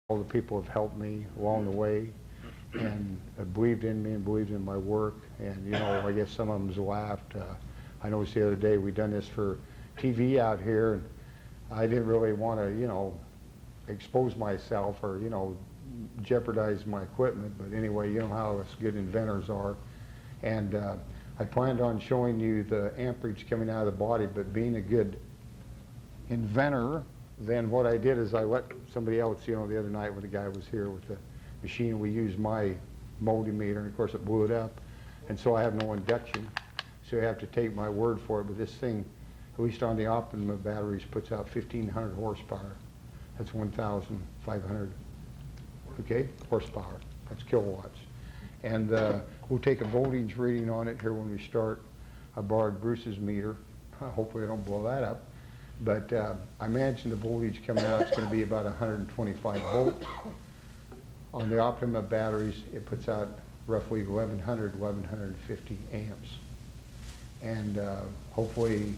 all the people have helped me along the way and have believed in me and believed in my work. And, you know, I guess some of them's laughed. I noticed the other day we done this for TV out here, and I didn't really want to, you know, expose myself or, you know, jeopardize my equipment. But anyway, you know how us good inventors are. And I planned on showing you the amperage coming out of the body, but being a good inventor, then what I did is I let somebody else, you know, the other night when the guy was here with the machine, we used my multimeter, and of course it blew it up. And so I have no induction, so you have to take my word for it. But this thing, at least on the Optima batteries, puts out 1,500 horsepower. That's 1,500, okay, horsepower. That's kilowatts. And we'll take a voltage reading on it here when we start. I borrowed Bruce's meter. Hopefully I don't blow that up. But I imagine the voltage coming out is going to be about 125 volts. On the Optima batteries, it puts out roughly 1,100, 1,150 amps. And hopefully,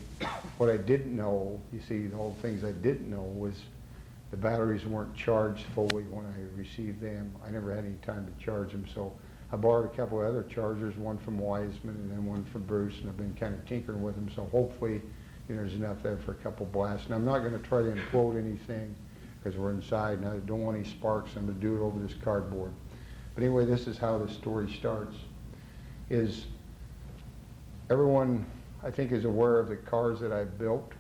what I didn't know, you see, all the things I didn't know was the batteries weren't charged fully when I received them. I never had any time to charge them, so I borrowed a couple of other chargers, one from Wiseman and then one from Bruce, and I've been kind of tinkering with them, so hopefully, you know, there's enough there for a couple blasts. And I'm not going to try to implode anything because we're inside and I don't want any sparks. I'm going to do it over this cardboard. But anyway, this is how the story starts. Is everyone, I think, is aware of the cars that I've built,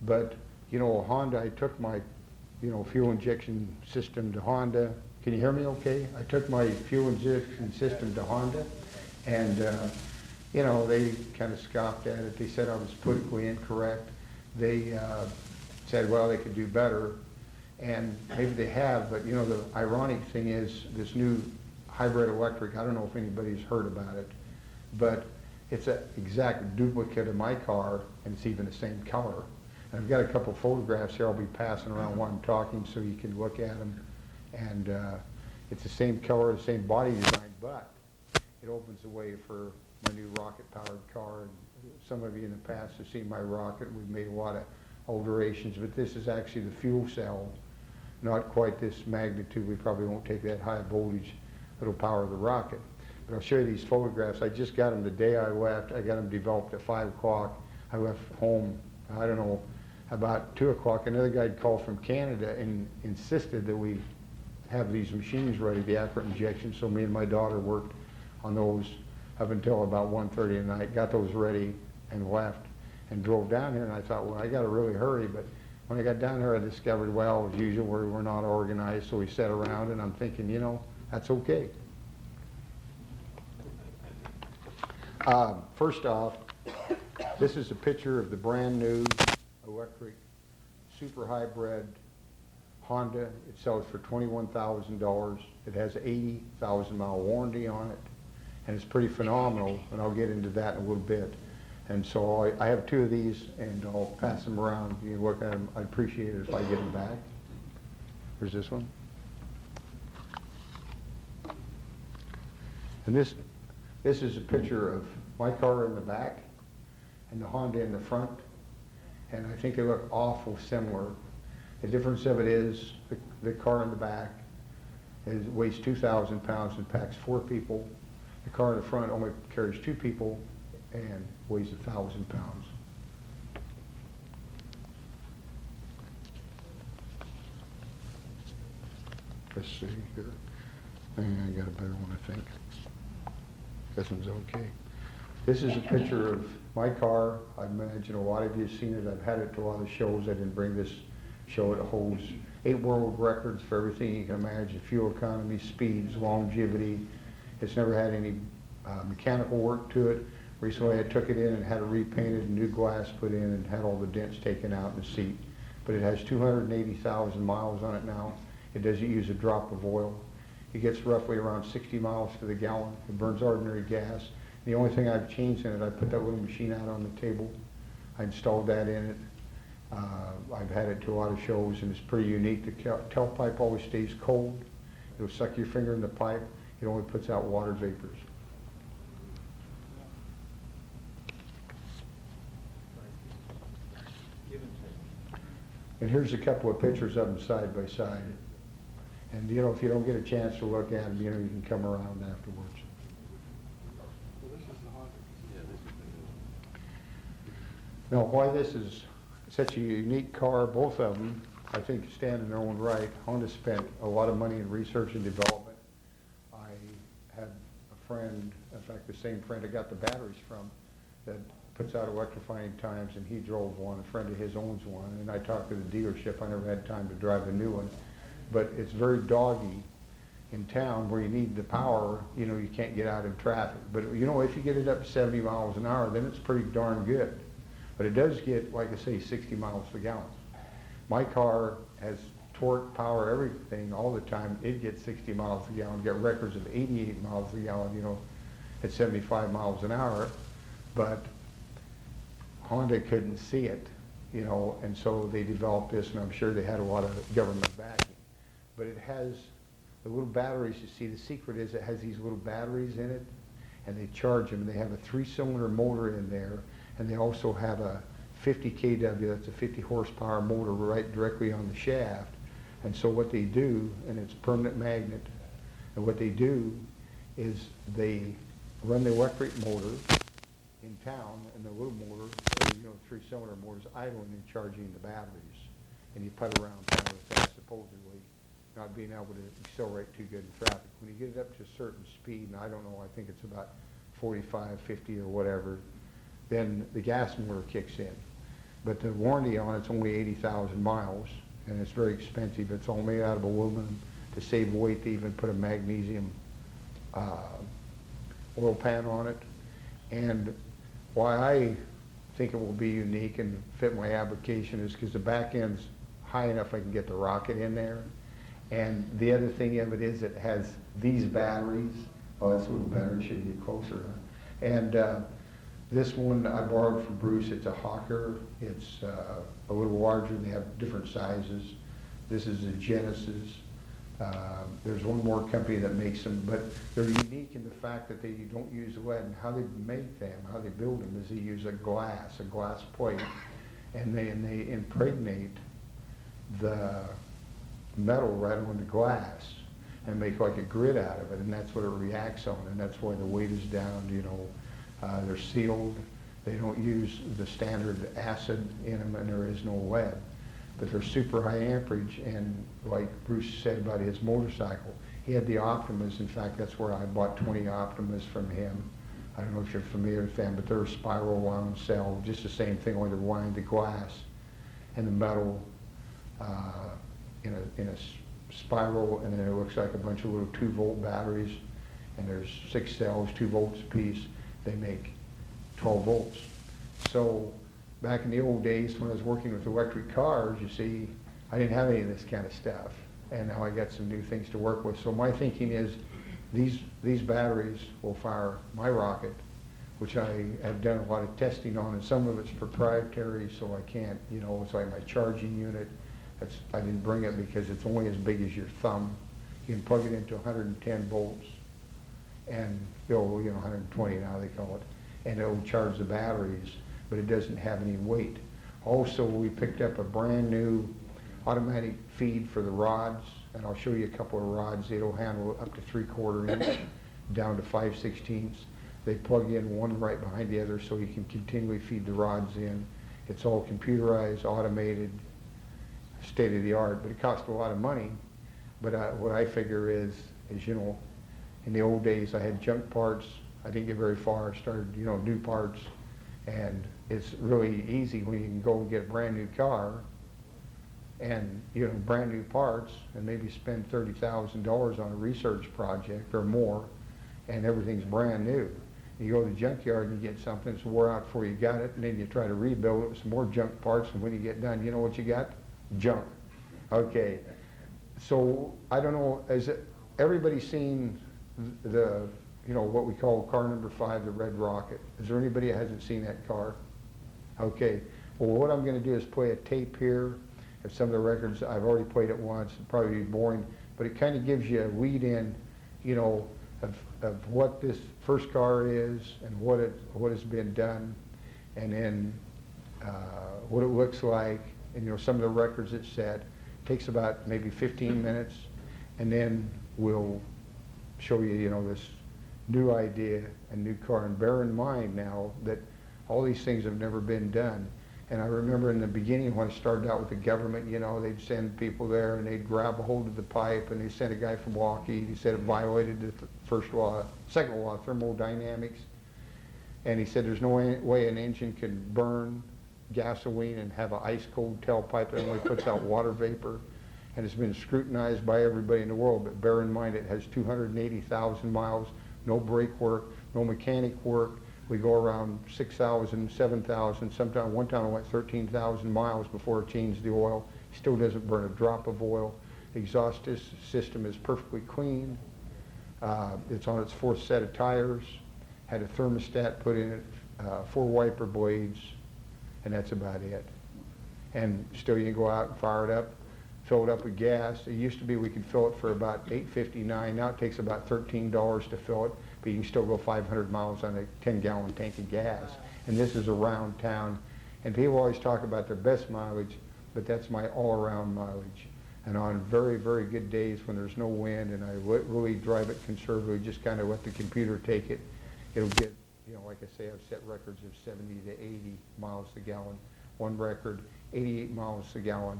but, you know, Honda, I took my, you know, fuel injection system to Honda. Can you hear me okay? I took my fuel injection system to Honda, and you know, they kind of scoffed at it. They said I was politically incorrect. They said, well, they could do better. And maybe they have, but you know, the ironic thing is this new hybrid electric, I don't know if anybody's heard about it, but it's an exact duplicate of my car, and it's even the same color. And I've got a couple photographs here I'll be passing around while I'm talking so you can look at them. And it's the same color, the same body design, but it opens the way for my new rocket-powered car. And some of you in the past have seen my rocket. We've made a lot of alterations, but this is actually the fuel cell, not quite this magnitude. We probably won't take that high voltage that'll power the rocket. But I'll show you these photographs. I just got them the day I left. I got them developed at 5 o'clock. I left home, I don't know, about 2 o'clock. Another guy called from Canada and insisted that we have these machines ready, the accurate injection. So me and my daughter worked on those up until about 1:30 at night, got those ready and left and drove down here. And I thought, well, I got to really hurry. But when I got down here, I discovered, well, as usual, we're not organized. So we sat around, and I'm thinking, you know, that's okay. First off, this is a picture of the brand new electric super hybrid Honda. It sells for $21,000. It has an 80,000 mile warranty on it, and it's pretty phenomenal, and I'll get into that in a little bit. And so I have 2 of these, and I'll pass them around. You can look at them. I'd appreciate it if I get them back. Here's this one. And this is a picture of my car in the back and the Honda in the front, and I think they look awful similar. The difference of it is the car in the back weighs 2,000 pounds and packs 4 people. The car in the front only carries 2 people and weighs 1,000 pounds. Let's see here. I got a better one, I think. This one's okay. This is a picture of my car. I imagine a lot of you have seen it. I've had it to a lot of shows. I didn't bring this show. It holds 8 world records for everything you can imagine: fuel economy, speeds, longevity. It's never had any mechanical work to it. Recently I took it in and had it repainted and new glass put in and had all the dents taken out in the seat. But it has 280,000 miles on it now. It doesn't use a drop of oil. It gets roughly around 60 miles to the gallon. It burns ordinary gas. The only thing I've changed in it, I put that little machine out on the table. I installed that in it. I've had it to a lot of shows, and it's pretty unique. The tailpipe always stays cold. It'll suck your finger in the pipe. It only puts out water vapors. And here's a couple of pictures of them side by side. And, you know, if you don't get a chance to look at them, you know, you can come around afterwards. Well, this is the Honda. Yeah, this is the Now, why this is such a unique car, both of them, I think, stand in their own right. Honda spent a lot of money in research and development. I had a friend, in fact, the same friend I got the batteries from, that puts out electrifying times, and he drove one. A friend of his owns one, and I talked to the dealership. I never had time to drive the new one, but it's very doggy in town where you need the power. You know, you can't get out in traffic. But you know, if you get it up to 70 miles an hour, then it's pretty darn good. But it does get, like I say, 60 miles per gallon. My car has torque, power, everything all the time. It gets 60 miles a gallon. Got records of 88 miles a gallon, you know, at 75 miles an hour. But Honda couldn't see it, you know, and so they developed this, and I'm sure they had a lot of government backing. But it has the little batteries. You see, the secret is it has these little batteries in it, and they charge them. They have a 3-cylinder motor in there, and they also have a 50 kW, that's a 50 horsepower motor right directly on the shaft. And so what they do, and it's a permanent magnet, and what they do is they run the electric motor in town, and the little motor, or, you know, 3-cylinder motor is idling and charging the batteries. And you putt around town with that, supposedly not being able to accelerate too good in traffic. When you get it up to a certain speed, and I don't know, I think it's about 45, 50 or whatever, then the gas motor kicks in. But the warranty on it's only 80,000 miles, and it's very expensive. It's all made out of aluminum. To save weight, they even put a magnesium oil pan on it. And why I think it will be unique and fit my application is because the back end's high enough I can get the rocket in there. And the other thing of it is it has these batteries. Oh, that's a little better. It should get closer. And this one I borrowed from Bruce. It's a Hawker. It's a little larger. They have different sizes. This is a Genesis. There's one more company that makes them, but they're unique in the fact that they don't use lead. And how they make them, how they build them, is they use a glass plate, and they impregnate the metal right on the glass and make like a grid out of it, and that's what it reacts on, and that's why the weight is down. You know, they're sealed. They don't use the standard acid in them, and there is no lead. But they're super high amperage, and like Bruce said about his motorcycle, he had the Optimas. In fact, that's where I bought 20 Optimas from him. I don't know if you're familiar with them, but they're a spiral wound cell, just the same thing, only they're wind the glass and the metal in a spiral, and then it looks like a bunch of little 2-volt batteries, and there's 6 cells, 2 volts apiece. They make 12 volts. So back in the old days when I was working with electric cars, you see, I didn't have any of this kind of stuff. And now I got some new things to work with. So my thinking is these batteries will fire my rocket, which I have done a lot of testing on, and some of it's proprietary, so I can't, you know, it's like my charging unit. I didn't bring it because it's only as big as your thumb. You can plug it into 110 volts, and it'll, you know, 120 now they call it, and it'll charge the batteries, but it doesn't have any weight. Also, we picked up a brand new automatic feed for the rods, and I'll show you a couple of rods. It'll handle up to 3/4 inch down to 5/16. They plug in one right behind the other so you can continually feed the rods in. It's all computerized, automated, state of the art, but it costs a lot of money. But what I figure is, you know, in the old days I had junk parts. I didn't get very far. I started, you know, new parts, and it's really easy when you can go and get a brand new car and, you know, brand new parts, and maybe spend $30,000 on a research project or more, and everything's brand new. You go to the junkyard and you get something that's wore out before you got it, and then you try to rebuild it with some more junk parts, and when you get done, you know what you got? Junk. Okay. So I don't know, has everybody seen the, you know, what we call car number 5, the Red Rocket? Is there anybody that hasn't seen that car? Okay. Well, what I'm going to do is play a tape here of some of the records. I've already played it once. It'll probably be boring, but it kind of gives you a lead in, you know, of what this first car is and what has been done, and then what it looks like, and, you know, some of the records it set. It takes about maybe 15 minutes, and then we'll show you, you know, this new idea and new car. And bear in mind now that all these things have never been done. And I remember in the beginning when I started out with the government, you know, they'd send people there and they'd grab a hold of the pipe, and they sent a guy from Milwaukee. He said it violated the second law of thermodynamics. And he said there's no way an engine can burn gasoline and have an ice cold tailpipe that only puts out water vapor. And it's been scrutinized by everybody in the world, but bear in mind it has 280,000 miles, no brake work, no mechanic work. We go around 6,000, 7,000, sometimes one time I went 13,000 miles before it changed the oil. Still doesn't burn a drop of oil. The exhaust system is perfectly clean. It's on its fourth set of tires. Had a thermostat put in it, 4 wiper blades, and that's about it. And still you can go out and fire it up, fill it up with gas. It used to be we could fill it for about $8.59. Now it takes about $13 to fill it, but you can still go 500 miles on a 10-gallon tank of gas. And this is around town. And people always talk about their best mileage, but that's my all-around mileage. And on very, very good days when there's no wind and I really drive it conservatively, just kind of let the computer take it, it'll get, you know, like I say, I've set records of 70 to 80 miles a gallon. One record, 88 miles a gallon,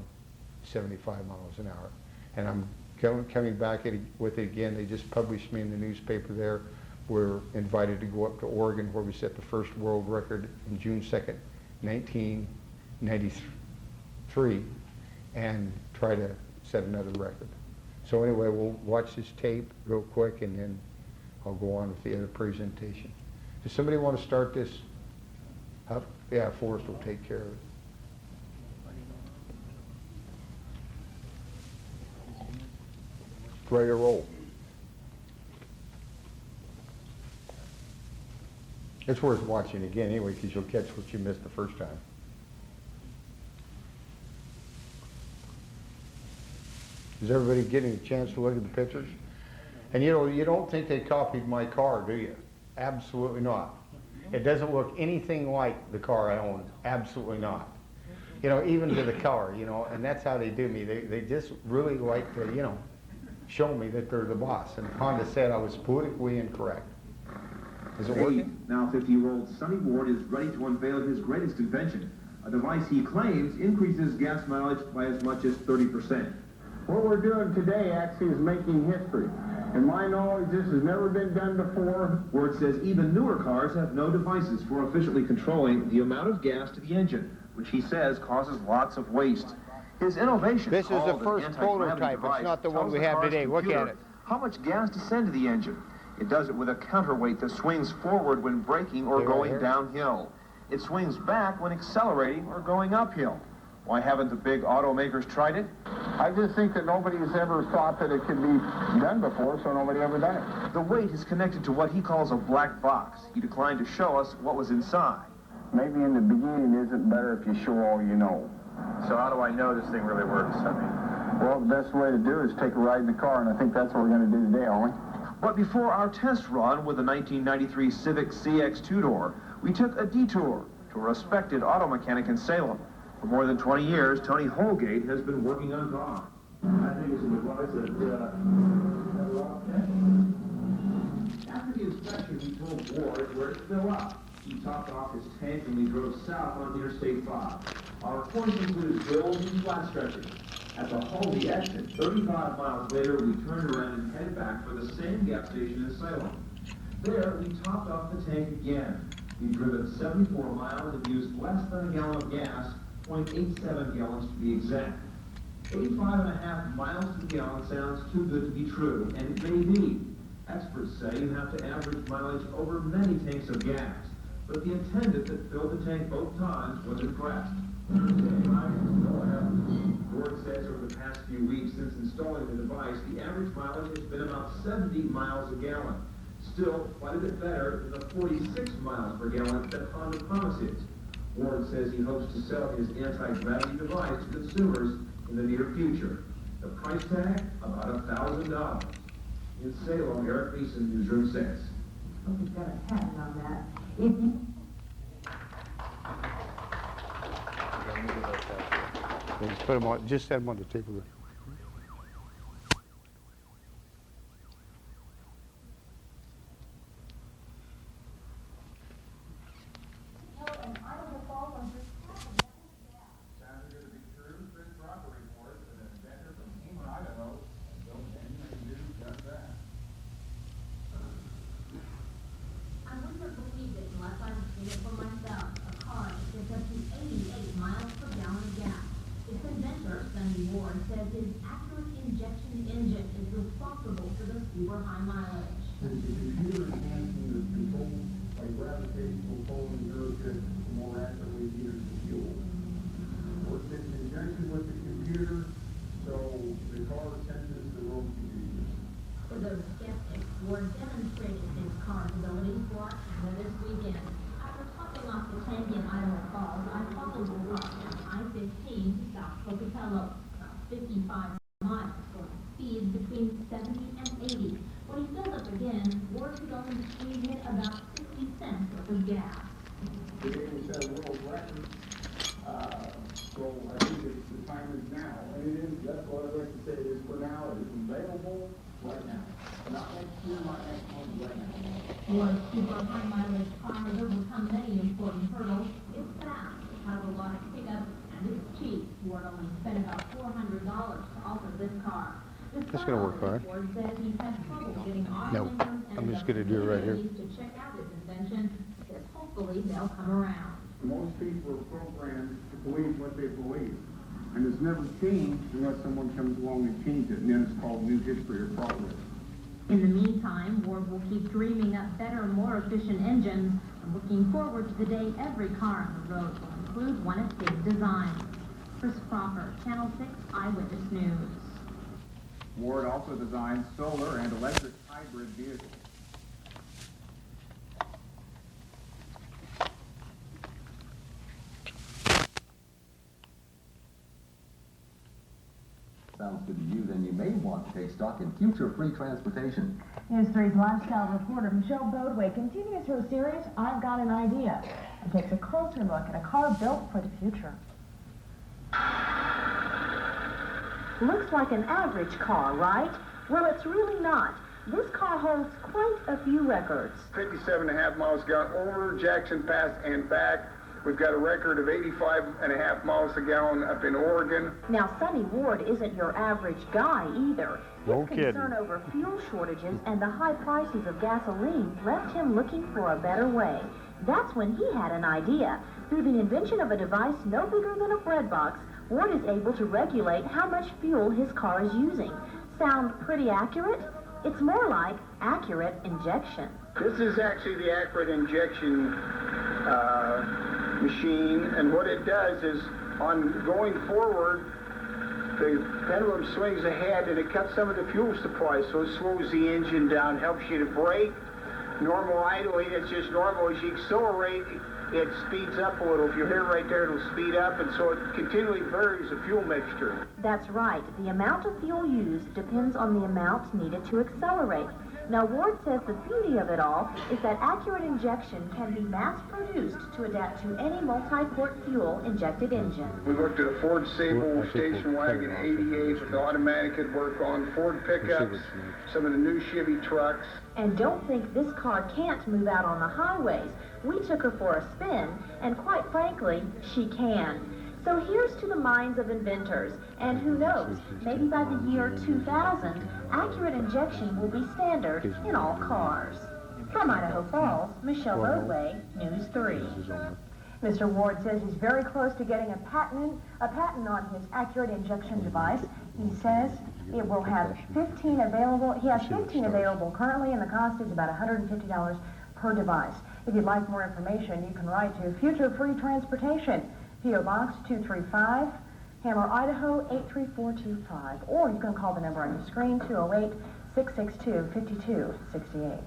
75 miles an hour. And I'm coming back with it again. They just published me in the newspaper there. We're invited to go up to Oregon where we set the first world record on June 2nd, 1993, and try to set another record. So anyway, we'll watch this tape real quick and then I'll go on with the other presentation. Does somebody want to start this up? Yeah, Forrest will take care of it. Ready to roll. It's worth watching again anyway because you'll catch what you missed the first time. Is everybody getting a chance to look at the pictures? And you know, you don't think they copied my car, do you? Absolutely not. It doesn't look anything like the car I own. Absolutely not. You know, even to the color, you know, and that's how they do me. They just really like to, you know, show me that they're the boss. And Honda said I was politically incorrect. Is it working? Now 50-year-old Sonny Ward is ready to unveil his greatest invention, a device he claims increases gas mileage by as much as 30%. What we're doing today actually is making history. In my knowledge, this has never been done before. Ward says even newer cars have no devices for efficiently controlling the amount of gas to the engine, which he says causes lots of waste. His innovation, this is the called first an anti-gravity prototype. device, It's not the one tells we have car's today. Look at computer it. how much gas to send to the engine. It does it with a counterweight that swings forward when braking or going downhill. It swings back when accelerating or going uphill. Why haven't the big automakers tried it? I just think that nobody's ever thought that it could be done before, so nobody ever done it. The weight is connected to what he calls a black box. He declined to show us what was inside. Maybe in the beginning it isn't better if you show all you know. So how do I know this thing really works? Well, the best way to do it is take a ride in the car, and I think that's what we're going to do today, aren't we? But before our test run with the 1993 Civic CX two-door, we took a detour to a respected auto mechanic in Salem. For more than 20 years, Tony Holgate has been working on cars. I think it's a device that, After the inspection, we told Ward where to fill up. He topped off his tank and we drove south on Interstate 5. Our course included hills and flat stretches. At the Holby exit, 35 miles later, we turned around and headed back for the same gas station in Salem. There, we topped off the tank again. We've driven 74 miles and used less than a gallon of gas, 0.87 gallons to be exact. 85.5 miles to the gallon sounds too good to be true, and it may be. Experts say you have to average mileage over many tanks of gas, but the attendant that filled the tank both times was impressed. Ward says over the past few weeks since installing the device, the average mileage has been about 70 miles a gallon. Still, quite a bit better than the 46 miles per gallon that Honda promises. Ward says he hopes to sell his anti-gravity device to consumers in the near future. The price tag, about $1,000. In Salem, Eric Beeson, Newsroom 6. Hope you've got a patent on that. If you Just put them on. Just set them on the table. super high mileage. And the computer enhancing the control by gravitational pull and neurochip to more accurately use the fuel. Works in conjunction with the computer, so the car senses the road conditions. For those skeptics, Ward demonstrated his car's ability for Canada this weekend. After topping off the tank in Idaho Falls, I followed the route down I-15 to South Pocatello, about 55 miles, going speeds between 70 and 80. When he filled up again, Ward could only squeeze in about 60 cents worth of gas. Today we set a world record, so I think the time is now. And it is, that's what I'd like to say, it is for now, it is available right now. Not next year, not next month, right now. Ward's super high mileage car has overcome many important hurdles. It's fast, has a lot of pickup, and it's cheap. Ward only spent about $400 to alter this car. That's gonna work hard. Ward says he's had trouble getting No, I'm just gonna do it right here. to check out his invention. Says hopefully they'll come around. Most people are programmed to believe what they believe. And it's never changed unless someone comes along and changes it, and then it's called new history or progress. In the meantime, Ward will keep dreaming up better, more efficient engines. I'm looking forward to the day every car on the road will include one of his designs. Chris Cropper, Channel 6 Eyewitness News. Ward also designs solar and electric hybrid vehicles. Sounds good to you, then you may want to take stock in future-free transportation. News 3's lifestyle reporter Michelle Bodway continues her series, I've Got an Idea, and takes a closer look at a car built for the future. Looks like an average car, right? Well, it's really not. This car holds quite a few records. 57.5 miles gallon over Jackson Pass and back. We've got a record of 85.5 miles a gallon up in Oregon. Now, Sonny Ward isn't your average guy either. No His kidding. concern over fuel shortages and the high prices of gasoline left him looking for a better way. That's when he had an idea. Through the invention of a device no bigger than a bread box, Ward is able to regulate how much fuel his car is using. Sound pretty accurate? It's more like accurate injection. This is actually the accurate injection machine, and what it does is, on going forward, the pendulum swings ahead and it cuts some of the fuel supply, so it slows the engine down, helps you to brake. Normal idling, it's just normal. As you accelerate, it speeds up a little. If you're here right there, it'll speed up, and so it continually varies the fuel mixture. That's right. The amount of fuel used depends on the amount needed to accelerate. Now, Ward says the beauty of it all is that accurate injection can be mass-produced to adapt to any multi-port fuel-injected engine. We looked at a Ford Well, I Sable think station we'll wagon cut it off. 88 with automatic. Could work on Ford pickups, what's next. some of the new Chevy trucks. And don't think this car can't move out on the highways. We took her for a spin, and quite frankly, she can. So here's to the minds of inventors, and who knows, maybe by the year 2000, accurate injection will be standard in all cars. From Idaho Falls, Michelle Bodway, News 3. Mr. Ward says he's very close to getting a patent on his accurate injection device. He says it will have 15 available. He has 15 available currently, and the cost is about $150 per device. If you'd like more information, you can write to Future Free Transportation, P.O. Box 235, Hammer, Idaho 83425, or you can call the number on your screen, 208-662-5268.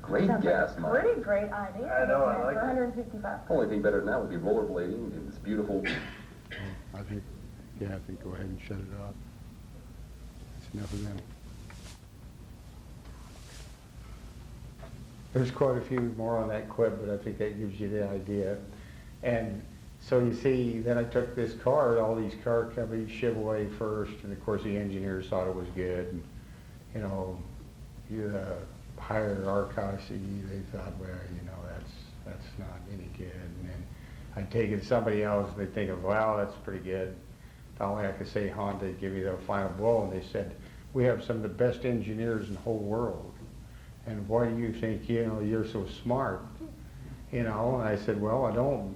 Great Sounds gas, like a Mom. pretty great idea. I know, I like for it. $150. Only thing better than that would be rollerblading in this beautiful. I think go ahead and shut it off. That's enough of them. There's quite a few more on that clip, but I think that gives you the idea. And so you see, then I took this car, all these car companies, Chevrolet first, and of course the engineers thought it was good. And, you know, you hire Arcosy, they thought, well, you know, that's not any good. And then I take it to somebody else, and they think, wow, that's pretty good. Finally, I could say Honda, give me the final blow, and they said, we have some of the best engineers in the whole world. And why do you think, you know, you're so smart? You know, and I said, well, I don't.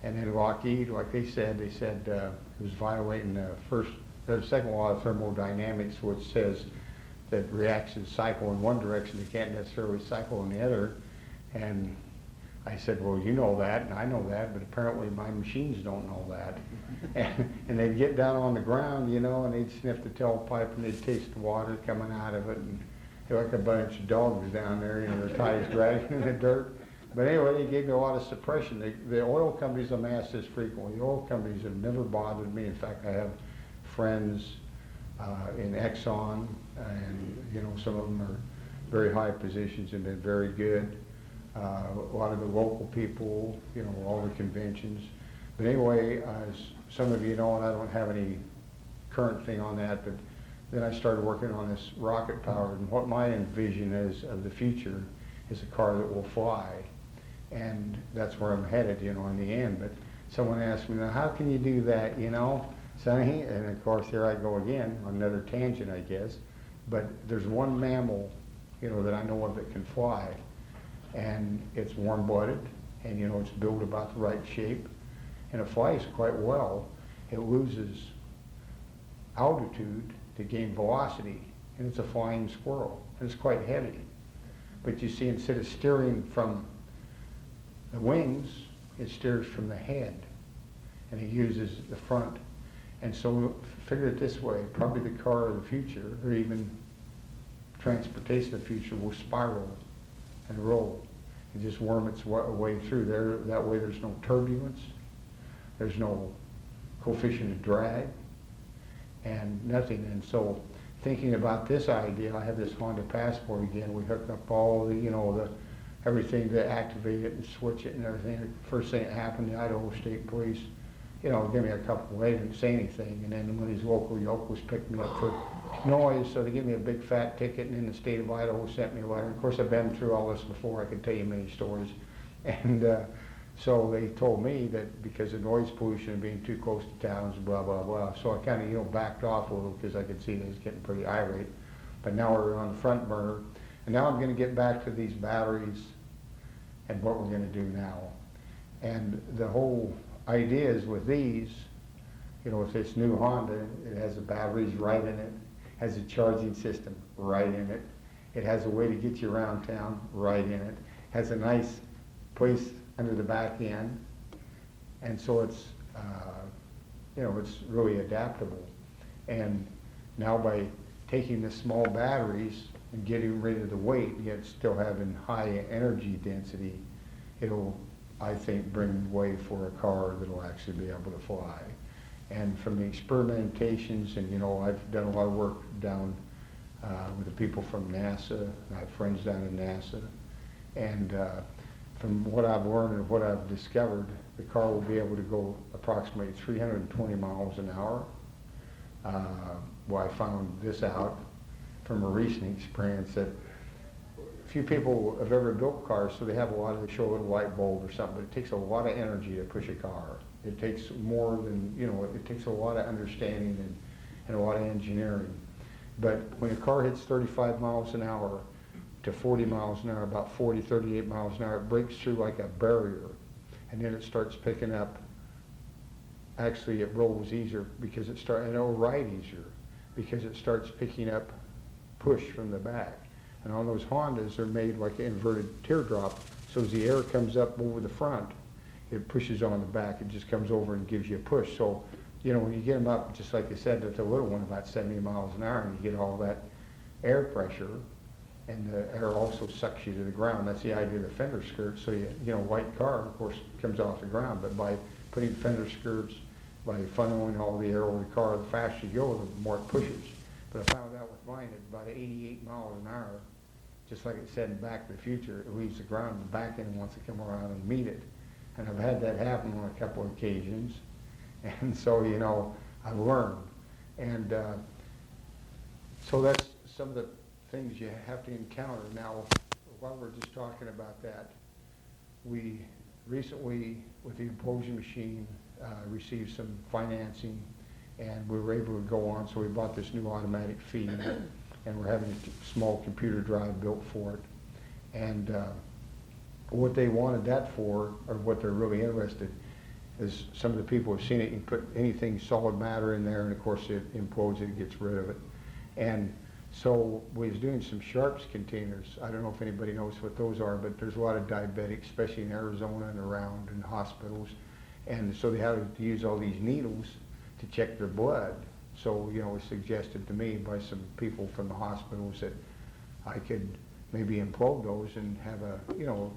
And then Lockheed, like they said it was violating the second law of thermodynamics, which says that reacts to cycle in one direction, they can't necessarily cycle in the other. And I said, well, you know that, and I know that, but apparently my machines don't know that. And they'd get down on the ground, you know, and they'd sniff the tailpipe, and they'd taste the water coming out of it, and they're like a bunch of dogs down there, you know, their tires dragging in the dirt. But anyway, they gave me a lot of suppression. The oil companies have asked this frequently. The oil companies have never bothered me. In fact, I have friends in Exxon, and you know, some of them are very high positions and been very good. A lot of the local people, you know, all the conventions. But anyway, as some of you know, and I don't have any current thing on that, but then I started working on this rocket powered, and what my envision is of the future is a car that will fly. And that's where I'm headed, you know, in the end. But someone asked me, now how can you do that, you know, Sonny? And of course, here I go again, on another tangent, I guess. But there's one mammal, you know, that I know of that can fly. And it's warm-blooded, and you know, it's built about the right shape, and it flies quite well. It loses altitude to gain velocity, and it's a flying squirrel, and it's quite heavy. But you see, instead of steering from the wings, it steers from the head, and it uses the front. And so figure it this way, probably the car of the future, or even transportation of the future, will spiral and roll and just worm its way through there. That way there's no turbulence, there's no coefficient of drag, and nothing. And so thinking about this idea, I have this Honda Passport again. We hooked up all the, you know, everything to activate it and switch it and everything. First thing that happened, the Idaho State Police, you know, gave me a couple, they didn't say anything. And then one of these local yokels picked me up for noise, so they gave me a big fat ticket, and then the state of Idaho sent me a letter. Of course, I've been through all this before. I could tell you many stories. And so they told me that because of noise pollution and being too close to towns, blah, blah, blah. So I kind of, you know, backed off a little because I could see they was getting pretty irate. But now we're on the front burner. And now I'm going to get back to these batteries and what we're going to do now. And the whole idea is with these, you know, with this new Honda, it has the batteries right in it, has a charging system right in it, it has a way to get you around town right in it, has a nice place under the back end, and so it's, you know, it's really adaptable. And now by taking the small batteries and getting rid of the weight, yet still having high energy density, it'll, I think, bring way for a car that'll actually be able to fly. And from the experimentations, and you know, I've done a lot of work down with the people from NASA. I have friends down in NASA. And from what I've learned and what I've discovered, the car will be able to go approximately 320 miles an hour. Well, I found this out from a recent experience that few people have ever built cars, so they have a lot of, they show a little light bulb or something, but it takes a lot of energy to push a car. It takes more than, you know, it takes a lot of understanding and a lot of engineering. But when a car hits 35 miles an hour to 40 miles an hour, about 40, 38 miles an hour, it breaks through like a barrier, and then it starts picking up. Actually, it rolls easier because it starts, and it'll ride easier because it starts picking up push from the back. And on those Hondas, they're made like an inverted teardrop, so as the air comes up over the front, it pushes on the back. It just comes over and gives you a push. So, you know, when you get them up, just like I said, at the little one, about 70 miles an hour, and you get all that air pressure, and the air also sucks you to the ground. That's the idea of the fender skirts. So, you know, white car, of course, comes off the ground, but by putting fender skirts, by funneling all the air over the car, the faster you go, the more it pushes. But I found out with mine at about 88 miles an hour, just like it said in Back to the Future, it leaves the ground, the back end wants to come around and meet it. And I've had that happen on a couple of occasions. And so, you know, I've learned. And so that's some of the things you have to encounter. Now, while we're just talking about that, we recently, with the Implosion machine, received some financing, and we were able to go on, so we bought this new automatic feed, and we're having a small computer drive built for it. And what they wanted that for, or what they're really interested, is some of the people have seen it. You can put anything solid matter in there, and of course it implodes it, gets rid of it. And So we was doing some sharps containers. I don't know if anybody knows what those are, but there's a lot of diabetics, especially in Arizona and around in hospitals. And so they had to use all these needles to check their blood. So, you know, it was suggested to me by some people from the hospitals that I could maybe implode those and have a, you know,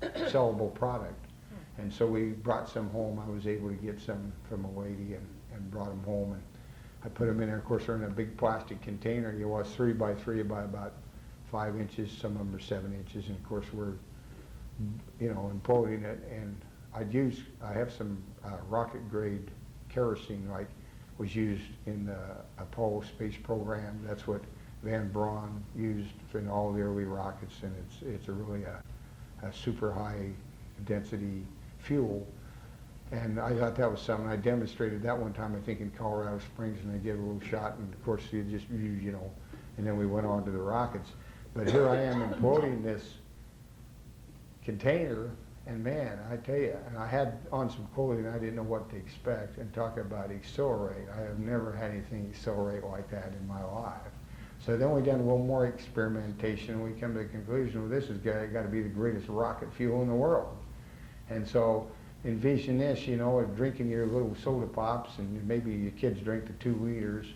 sellable product. And so we brought some home. I was able to get some from a lady and brought them home. And I put them in there. Of course, they're in a big plastic container. You know, it's 3 by 3 by about 5 inches. Some of them are 7 inches. And of course, we're, you know, imploding it. And I have some rocket grade kerosene, like was used in the Apollo space program. That's what Van Braun used in all the early rockets, and it's a really a super high density fuel. And I thought that was something. I demonstrated that one time, I think, in Colorado Springs, and they gave a little shot, and of course you just use, you know, and then we went on to the rockets. But here I am imploding this container, and man, I tell you, and I had on some clothing, I didn't know what to expect, and talk about accelerate. I have never had anything accelerate like that in my life. So then we done a little more experimentation, and we come to the conclusion, well, this has got to be the greatest rocket fuel in the world. And so envision this, you know, of drinking your little soda pops, and maybe your kids drink the 2 liters,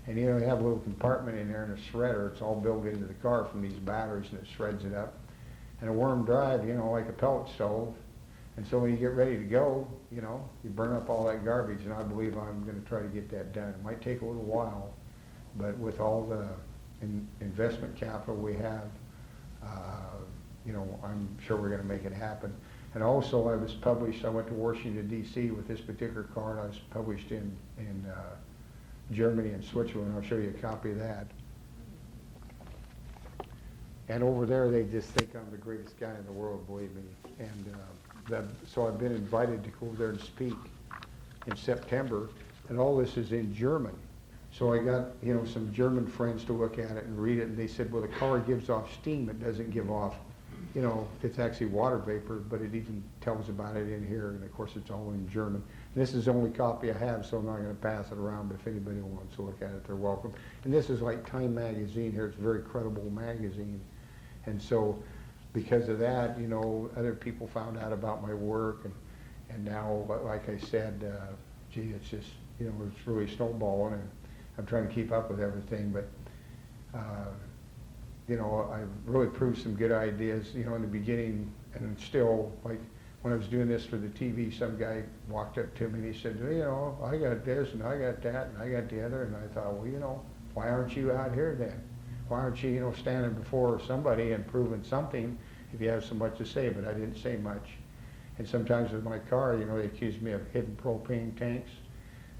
and you know, you have a little compartment in there and a shredder. It's all built into the car from these batteries, and it shreds it up. And a worm drive, you know, like a pellet stove. And so when you get ready to go, you know, you burn up all that garbage, and I believe I'm going to try to get that done. It might take a little while, but with all the investment capital we have, you know, I'm sure we're going to make it happen. And also, I was published, I went to Washington, D.C. with this particular car. I was published in Germany and Switzerland. I'll show you a copy of that. And over there, they just think I'm the greatest guy in the world, believe me. And so I've been invited to go over there and speak in September, and all this is in German. So I got, you know, some German friends to look at it and read it, and they said, well, the car gives off steam. It doesn't give off, you know, it's actually water vapor, but it even tells about it in here, and of course it's all in German. And this is the only copy I have, so I'm not going to pass it around, but if anybody wants to look at it, they're welcome. And this is like Time magazine here. It's a very credible magazine. And so because of that, you know, other people found out about my work, and now, like I said, gee, it's just, you know, it's really snowballing, and I'm trying to keep up with everything, but, you know, I've really proved some good ideas, you know, in the beginning, and still, like, when I was doing this for the TV, some guy walked up to me and he said, you know, I got this, and I got that, and I got the other, and I thought, well, you know, why aren't you out here then? Why aren't you, you know, standing before somebody and proving something if you have so much to say? But I didn't say much. And sometimes with my car, you know, they accuse me of hidden propane tanks.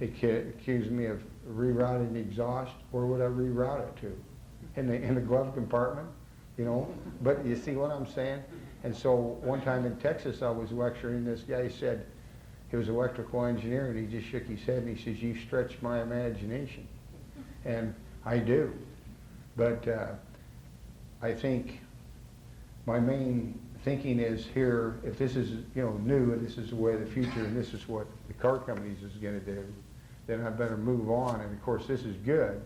They accuse me of rerouting the exhaust. Where would I reroute it to? In the glove compartment, you know? But you see what I'm saying? And so one time in Texas, I was lecturing. This guy said, he was an electrical engineer, and he just shook his head and he says, you stretch my imagination. And I do. But I think my main thinking is here, if this is, you know, new, and this is the way of the future, and this is what the car companies is going to do, then I better move on. And of course, this is good,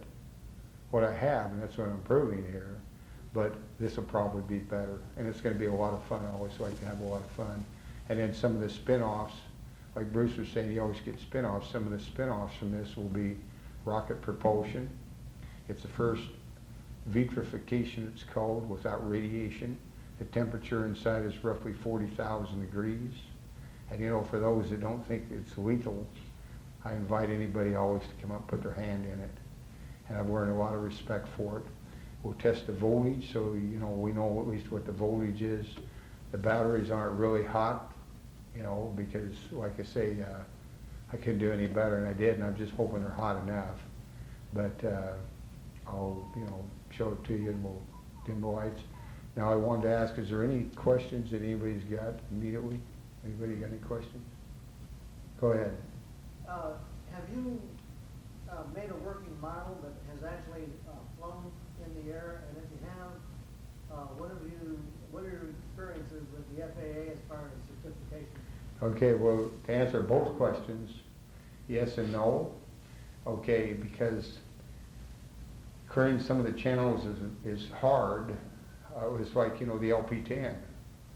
what I have, and that's what I'm proving here. But this will probably be better, and it's going to be a lot of fun. I always like to have a lot of fun. And then some of the spin-offs, like Bruce was saying, you always get spin-offs. Some of the spin-offs from this will be rocket propulsion. It's the first vitrification, it's called, without radiation. The temperature inside is roughly 40,000 degrees. And you know, for those that don't think it's lethal, I invite anybody always to come up and put their hand in it. And I've learned a lot of respect for it. We'll test the voltage, so you know, we know at least what the voltage is. The batteries aren't really hot, you know, because like I say, I couldn't do any better, and I did, and I'm just hoping they're hot enough. But I'll, you know, show it to you, and we'll dim the lights. Now I wanted to ask, is there any questions that anybody's got immediately? Anybody got any questions? Go ahead. Have you made a working model that has actually flown in the air? And if you have, what are your experiences with the FAA as far as certification? Okay, well, to answer both questions, yes and no. Okay, because clearing some of the channels is hard. It was like, you know, the LP10.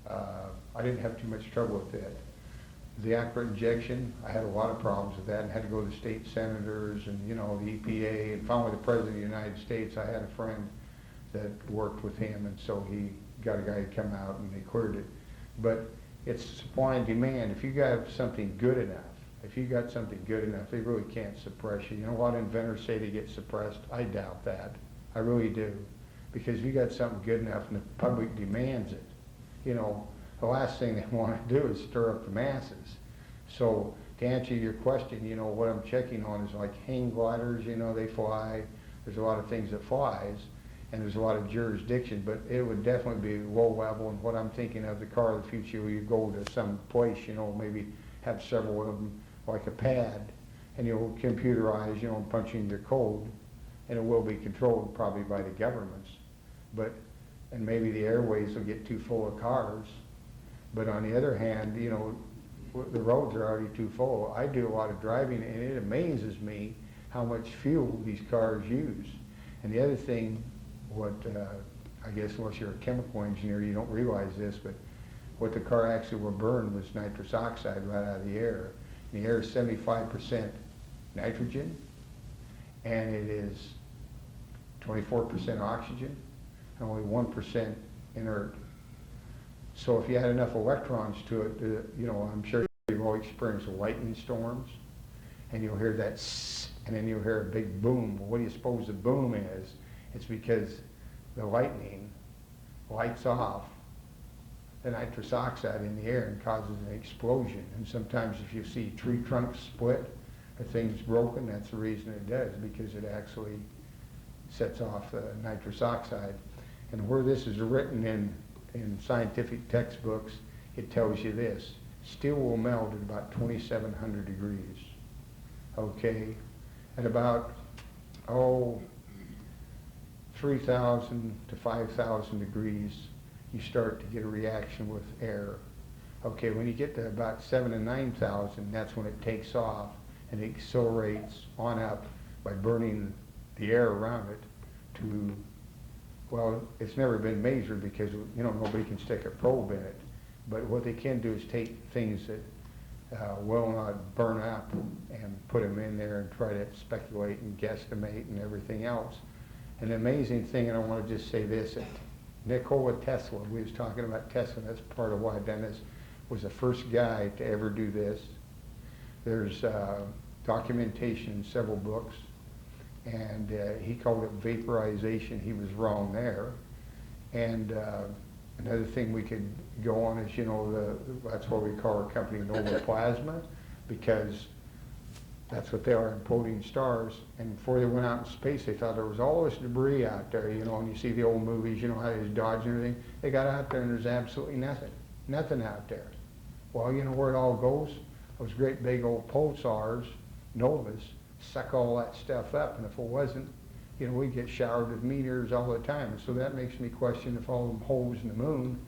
I didn't have too much trouble with that. The accurate injection, I had a lot of problems with that and had to go to the state senators and, you know, the EPA, and finally the President of the United States. I had a friend that worked with him, and so he got a guy to come out and they cleared it. But it's supply and demand. If you got something good enough, they really can't suppress you. You know, a lot of inventors say they get suppressed. I doubt that. I really do. Because if you got something good enough and the public demands it, you know, the last thing they want to do is stir up the masses. So to answer your question, you know, what I'm checking on is like hang gliders, you know, they fly. There's a lot of things that flies, and there's a lot of jurisdiction, but it would definitely be low level. And what I'm thinking of, the car of the future, where you go to some place, you know, maybe have several of them, like a pad, and you'll computerize, you know, punch in your code, and it will be controlled probably by the governments. But, and maybe the airways will get too full of cars. But on the other hand, you know, the roads are already too full. I do a lot of driving, and it amazes me how much fuel these cars use. And the other thing, what I guess unless you're a chemical engineer, you don't realize this, but what the car actually will burn was nitrous oxide right out of the air. And the air is 75% nitrogen, and it is 24% oxygen, and only 1% inert. So if you add enough electrons to it, you know, I'm sure you've all experienced lightning storms, and you'll hear that sss, and then you'll hear a big boom. Well, what do you suppose the boom is? It's because the lightning lights off the nitrous oxide in the air and causes an explosion. And sometimes if you see tree trunks split or things broken, that's the reason it does, because it actually sets off nitrous oxide. And where this is written in scientific textbooks, it tells you this: steel will melt at about 2,700 degrees. Okay, at about 3,000 to 5,000 degrees, you start to get a reaction with air. Okay, when you get to about 7,000 to 9,000, that's when it takes off and it accelerates on up by burning the air around it to, well, it's never been measured because, you know, nobody can stick a probe in it. But what they can do is take things that will not burn up and put them in there and try to speculate and guesstimate and everything else. And the amazing thing, and I want to just say this, Nikola Tesla, we was talking about Tesla, that's part of why I've done this, was the first guy to ever do this. There's documentation in several books, and he called it vaporization. He was wrong there. And another thing we could go on is, you know, that's why we call our company Nova Plasma, because that's what they are, imploding stars. And before they went out in space, they thought there was all this debris out there, you know, and you see the old movies, you know, how they dodge and everything. They got out there and there's absolutely nothing out there. Well, you know where it all goes? Those great big old pulsars, novas, suck all that stuff up, and if it wasn't, you know, we get showered with meteors all the time. And so that makes me question if all them holes in the moon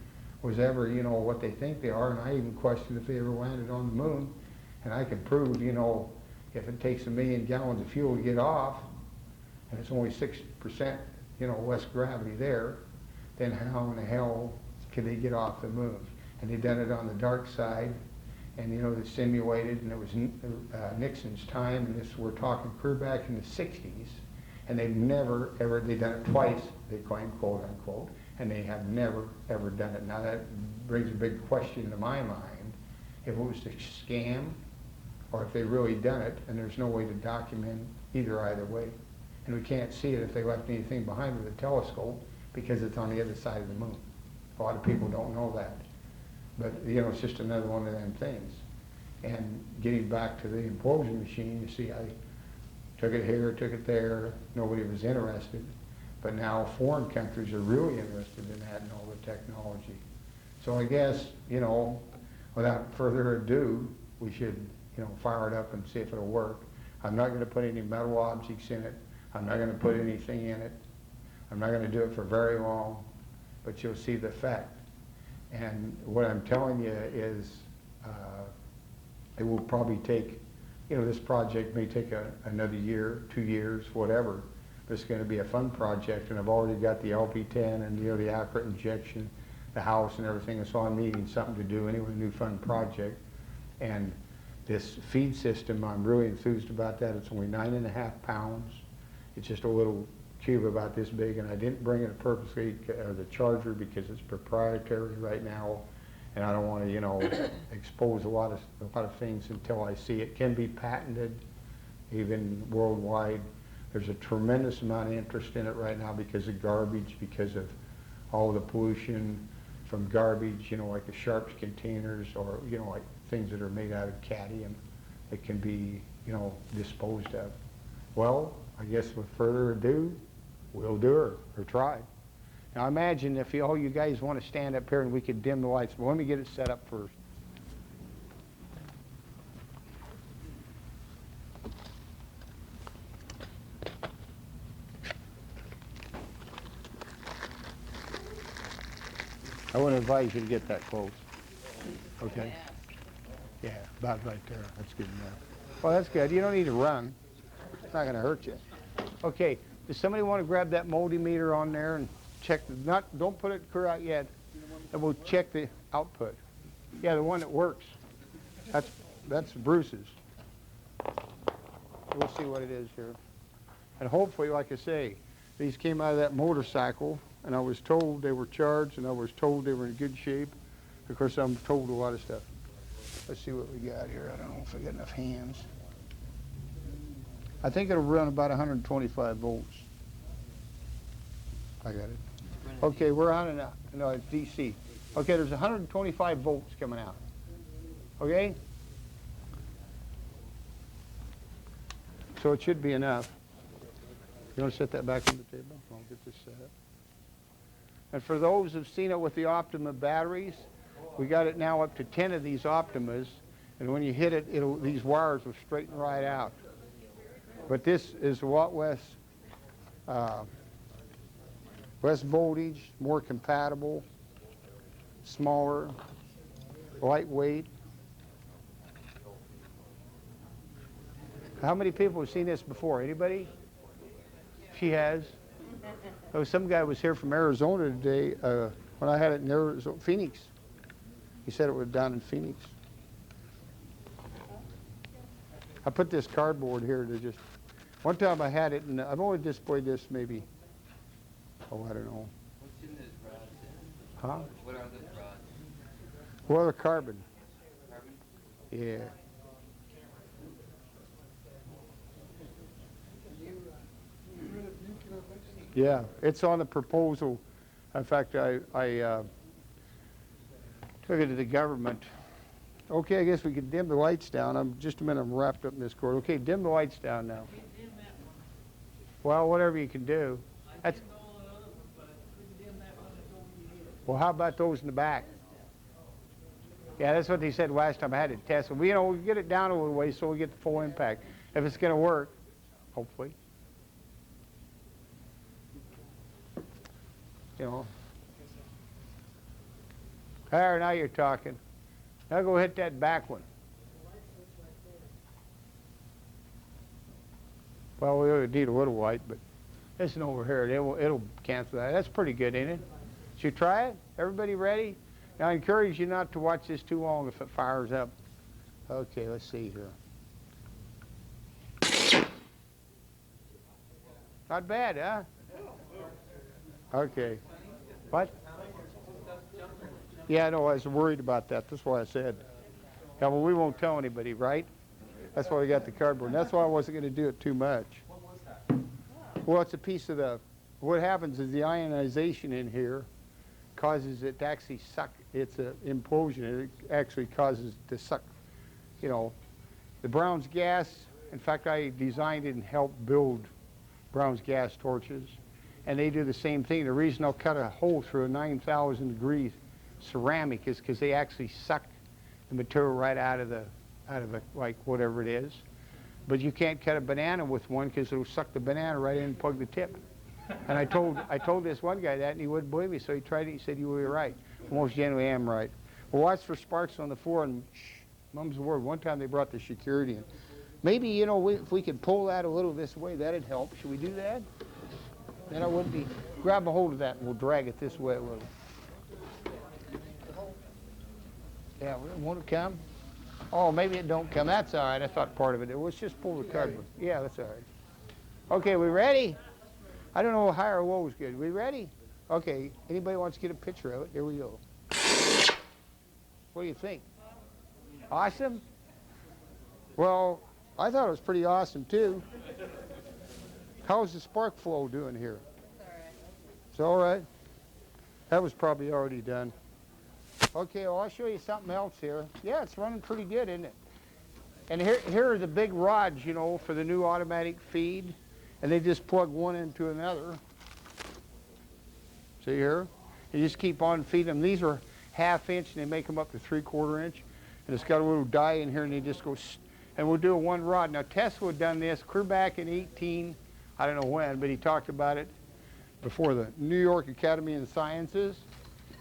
was ever, you know, what they think they are. And I even question if they ever landed on the moon. And I can prove, you know, if it takes 1 million gallons of fuel to get off, and it's only 6%, you know, less gravity there, then how in the hell could they get off the moon? And they've done it on the dark side, and you know, they simulated, and it was Nixon's time, and this, we're talking clear back in the 60s, and they've never, ever, they've done it twice, they claim, quote unquote, and they have never, ever done it. Now that brings a big question to my mind, if it was a scam, or if they really done it, and there's no way to document either way. And we can't see it if they left anything behind with a telescope, because it's on the other side of the moon. A lot of people don't know that. But, you know, it's just another one of them things. And getting back to the implosion machine, you see, I took it here, took it there, nobody was interested. But now foreign countries are really interested in that and all the technology. So I guess, you know, without further ado, we should, you know, fire it up and see if it'll work. I'm not going to put any metal objects in it. I'm not going to put anything in it. I'm not going to do it for very long, but you'll see the effect. And what I'm telling you is it will probably take, you know, this project may take another year, 2 years, whatever, It's going to be a fun project, and I've already got the LP10 and, you know, the accurate injection, the house and everything, and so I'm needing something to do anyway, a new fun project. And this feed system, I'm really enthused about that. It's only 9.5 pounds. It's just a little cube about this big, and I didn't bring it purposely, the charger, because it's proprietary right now, and I don't want to, you know, expose a lot of things until I see it. Can be patented, even worldwide. There's a tremendous amount of interest in it right now because of garbage, because of all the pollution from garbage, you know, like the sharps containers, or, you know, like things that are made out of cadmium that can be, you know, disposed of. Well, I guess with further ado, we'll do her, or try. Now imagine if all you guys want to stand up here and we could dim the lights, but let me get it set up first. I wouldn't advise you to get that close. Okay? Yeah, about right there. That's good enough. Well, that's good. You don't need to run. It's not going to hurt you. Okay, does somebody want to grab that multimeter on there and check the, don't put it clear out yet, and we'll check the output. Yeah, the one that works. That's Bruce's. We'll see what it is here. And hopefully, like I say, these came out of that motorcycle, and I was told they were charged, and I was told they were in good shape. Of course, I'm told a lot of stuff. Let's see what we got here. I don't know if I got enough hands. I think it'll run about 125 volts. I got it. Okay, we're on it now. No, it's DC. Okay, there's 125 volts coming out. Okay? So it should be enough. You want to set that back on the table? I'll get this set up. And for those who've seen it with the Optima batteries, we got it now up to 10 of these Optimas, and when you hit it, these wires will straighten right out. But this is a lot less voltage, more compatible, smaller, lightweight. How many people have seen this before? Anybody? She has. Oh, some guy was here from Arizona today when I had it in Arizona, Phoenix. He said it was down in Phoenix. I put this cardboard here to just, one time I had it, and I've only displayed this maybe, oh, I don't know. What's in this rod then? Huh? What are those rods? Well, the carbon. Carbon? Yeah. Yeah, it's on the proposal. In fact, I took it to the government. Okay, I guess we can dim the lights down. Just a minute, I'm wrapped up in this cord. Okay, dim the lights down now. Well, whatever you can do. That's, well, how about those in the back? Yeah, that's what they said last time I had it tested. We, you know, we get it down a little way so we get the full impact. If it's going to work, hopefully. You know. There, now you're talking. Now go hit that back one. Well, we need a little light, but listen over here. It'll cancel that. That's pretty good, ain't it? Should you try it? Everybody ready? Now, I encourage you not to watch this too long if it fires up. Okay, let's see here. Not bad, huh? Okay. What? Yeah, I know. I was worried about that. That's why I said. Yeah, well, we won't tell anybody, right? That's why we got the cardboard. And that's why I wasn't going to do it too much. What was that? Well, it's a piece of the, what happens is the ionization in here causes it to actually suck. It's an implosion. It actually causes it to suck, you know, the Brown's gas. In fact, I designed it and helped build Brown's gas torches. And they do the same thing. The reason they'll cut a hole through a 9,000 degree ceramic is because they actually suck the material right out of it, like whatever it is. But you can't cut a banana with one because it'll suck the banana right in and plug the tip. And I told this one guy that, and he wouldn't believe me, so he tried it. He said, "You were right." Most generally am right. Well, watch for sparks on the floor, and mum's the word. One time they brought the security in. Maybe, you know, if we could pull that a little this way, that'd help. Should we do that? Then I wouldn't be, grab a hold of that and we'll drag it this way a little. Yeah, won't it come? Oh, maybe it don't come. That's all right. I thought part of it. Let's just pull the cardboard. Yeah, that's all right. Okay, we ready? I don't know, high or low is good. We ready? Okay, anybody wants to get a picture of it? Here we go. What do you think? Awesome? Well, I thought it was pretty awesome too. How's the spark flow doing here? It's all right. That was probably already done. Okay, well, I'll show you something else here. Yeah, it's running pretty good, isn't it? And here are the big rods, you know, for the new automatic feed. And they just plug one into another. See here? You just keep on feeding them. These are 1/2 inch, and they make them up to 3/4 inch. And it's got a little die in here, and they just go, and we'll do a one rod. Now, Tesla had done this clear back in 18, I don't know when, but he talked about it before the New York Academy of Sciences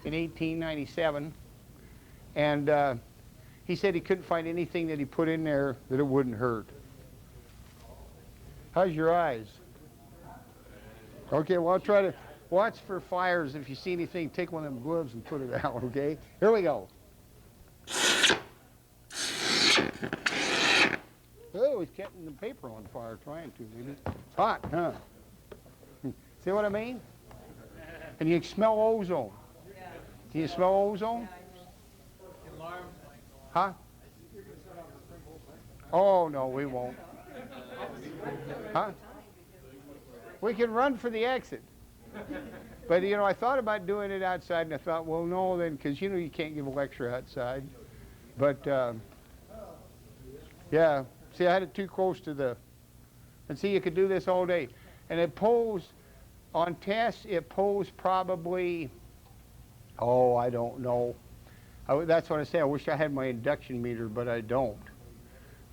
in 1897. And he said he couldn't find anything that he put in there that it wouldn't hurt. How's your eyes? Okay, well, I'll try to watch for fires. If you see anything, take one of them gloves and put it out, okay? Here we go. Oh, he's getting the paper on fire, trying to, maybe. It's hot, huh? See what I mean? And you can smell ozone. Can you smell ozone? Huh? Oh, no, we won't. Huh? We can run for the exit. But, you know, I thought about doing it outside, and I thought, well, no, then, because, you know, you can't give a lecture outside. But, yeah, see, I had it too close to the, and see, you could do this all day. And it pulls, on tests, it pulls probably, oh, I don't know. That's what I say. I wish I had my induction meter, but I don't.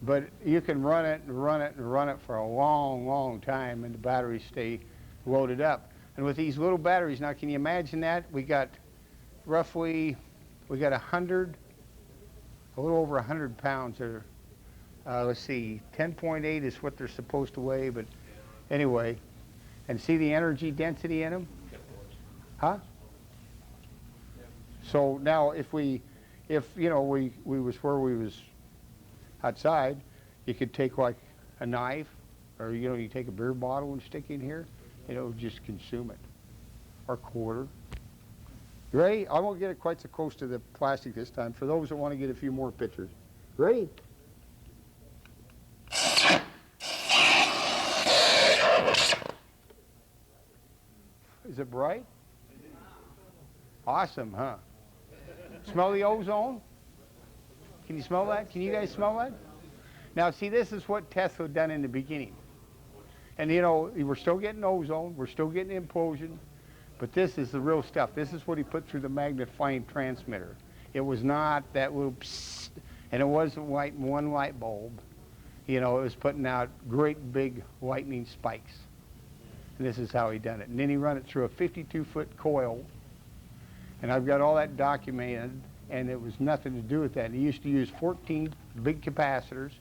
But you can run it and run it and run it for a long, long time, and the batteries stay loaded up. And with these little batteries, now can you imagine that? We got roughly, we got 100, a little over 100 pounds. Let's see, 10.8 is what they're supposed to weigh, but anyway. And see the energy density in them? Huh? So now if you know, we was where we was outside, you could take like a knife, or, you know, you take a beer bottle and stick in here, and it would just consume it, or quarter. You ready? I won't get it quite so close to the plastic this time, for those that want to get a few more pictures. Ready? Is it bright? Awesome, huh? Smell the ozone? Can you smell that? Can you guys smell that? Now, see, this is what Tesla done in the beginning. And, you know, we're still getting ozone, we're still getting implosion, but this is the real stuff. This is what he put through the magnifying transmitter. It was not that little psst, and it wasn't lighting one light bulb. You know, it was putting out great big lightning spikes. And this is how he done it. And then he run it through a 52-foot coil. And I've got all that documented, and it was nothing to do with that. He used to use 14 big capacitors.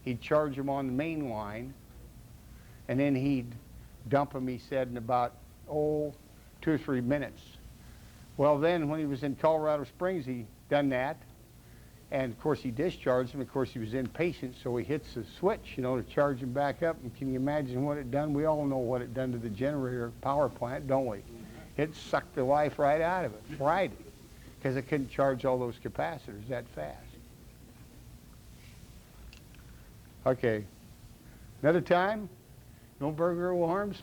He'd charge them on the main line, and then he'd dump them, he said, in about, 2 or 3 minutes. Well, then when he was in Colorado Springs, he done that. And, of course, he discharged them. Of course, he was impatient, so he hits the switch, you know, to charge them back up. And can you imagine what it done? We all know what it done to the generator power plant, don't we? It sucked the life right out of it, fried it, because it couldn't charge all those capacitors that fast. Okay. Another time? No burglar alarms?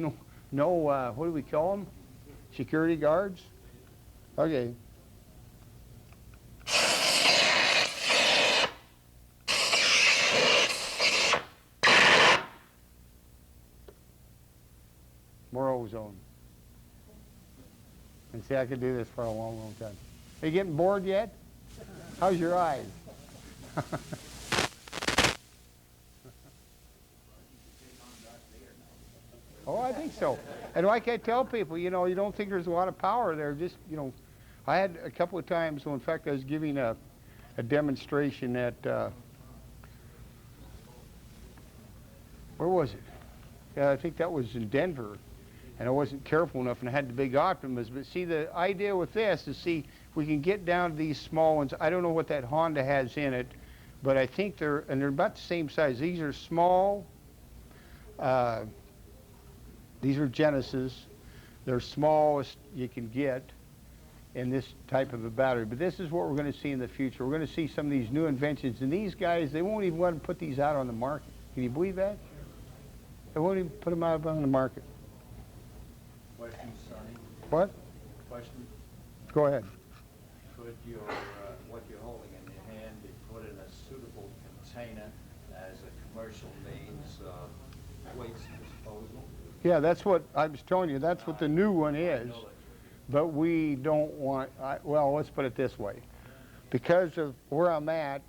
No, what do we call them? Security guards? Okay. More ozone. And see, I could do this for a long, long time. Are you getting bored yet? How's your eyes? Oh, I think so. And like I tell people, you know, you don't think there's a lot of power there. Just, you know, I had a couple of times, well, in fact, I was giving a demonstration at, where was it? Yeah, I think that was in Denver. and I wasn't careful enough, and I had the big Optimas. But see, the idea with this is see if we can get down to these small ones. I don't know what that Honda has in it, but I think they're about the same size. These are small. These are Genesis. They're smallest you can get in this type of a battery. But this is what we're going to see in the future. We're going to see some of these new inventions. And these guys, they won't even want to put these out on the market. Can you believe that? They won't even put them out on the market. Question, Sonny. What? Question. Go ahead. Could your, what you're holding in your hand be put in a suitable container as a commercial means of waste disposal? Yeah, that's what I was telling you. That's what the new one is. But we don't want, well, let's put it this way. Because of where I'm at,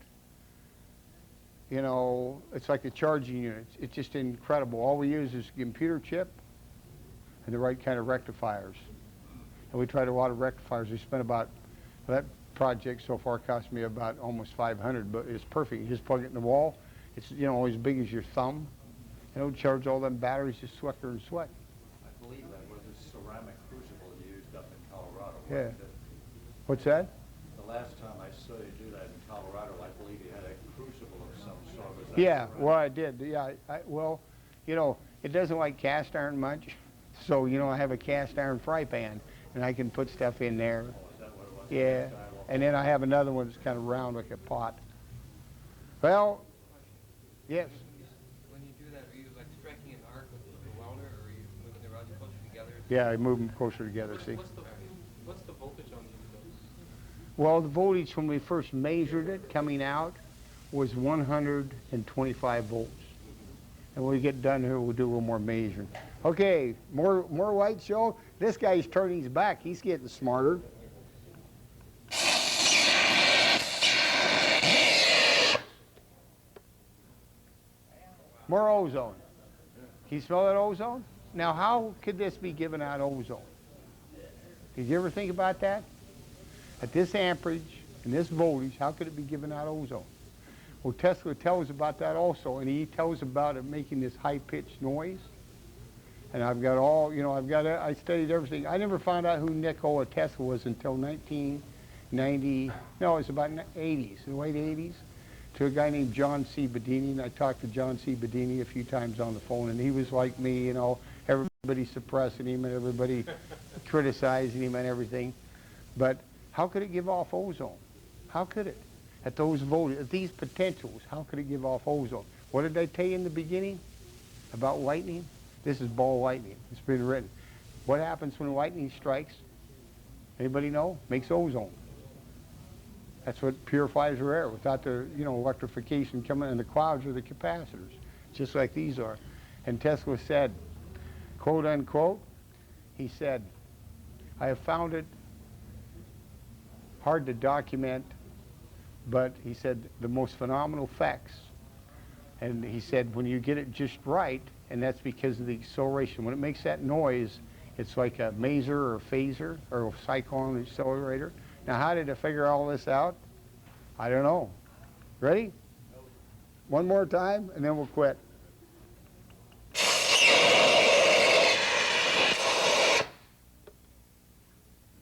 you know, it's like the charging units. It's just incredible. All we use is a computer chip and the right kind of rectifiers. And we tried a lot of rectifiers. We spent about, that project so far cost me about almost $500, but it's perfect. You just plug it in the wall. It's, you know, as big as your thumb. And it'll charge all them batteries just sweater and sweat. I believe that was a ceramic crucible used up in Colorado. Yeah. What's that? The last time I saw you do that in Colorado, I believe you had a crucible of some sort. Was that Yeah, correct? well, I did. Yeah, well, you know, it doesn't like cast iron much. So, you know, I have a cast iron fry pan, and I can put stuff in there. Oh, is that what it was? Yeah, and then I have another one that's kind of round like a pot. Well, yes. When you do that, are you like striking an arc with the welder, or are you moving the rods closer together? Yeah, I move them closer together, see? What's the voltage on these? Well, the voltage when we first measured it coming out was 125 volts. And when we get done here, we'll do a little more measuring. Okay, more light show. This guy's turning his back. He's getting smarter. More ozone. Can you smell that ozone? Now, how could this be giving out ozone? Did you ever think about that? At this amperage and this voltage, how could it be giving out ozone? Well, Tesla tells about that also, and he tells about it making this high-pitched noise. And I've got all, you know, I studied everything. I never found out who Nikola Tesla was until 1990, no, it was about 80s, the late 80s, to a guy named John C. Bedini. And I talked to John C. Bedini a few times on the phone, and he was like me, you know, everybody suppressing him and everybody criticizing him and everything. But how could it give off ozone? How could it? At those voltages, at these potentials, how could it give off ozone? What did I tell you in the beginning about lightning? This is ball lightning. It's been written. What happens when lightning strikes? Anybody know? Makes ozone. That's what purifies our air without the, you know, electrification coming in. The clouds are the capacitors, just like these are. And Tesla said, quote unquote, he said, I have found it hard to document, but he said the most phenomenal effects. And he said when you get it just right, and that's because of the acceleration. When it makes that noise, it's like a maser or a phaser or a cyclone accelerator. Now, how did I figure all this out? I don't know. Ready? One more time, and then we'll quit.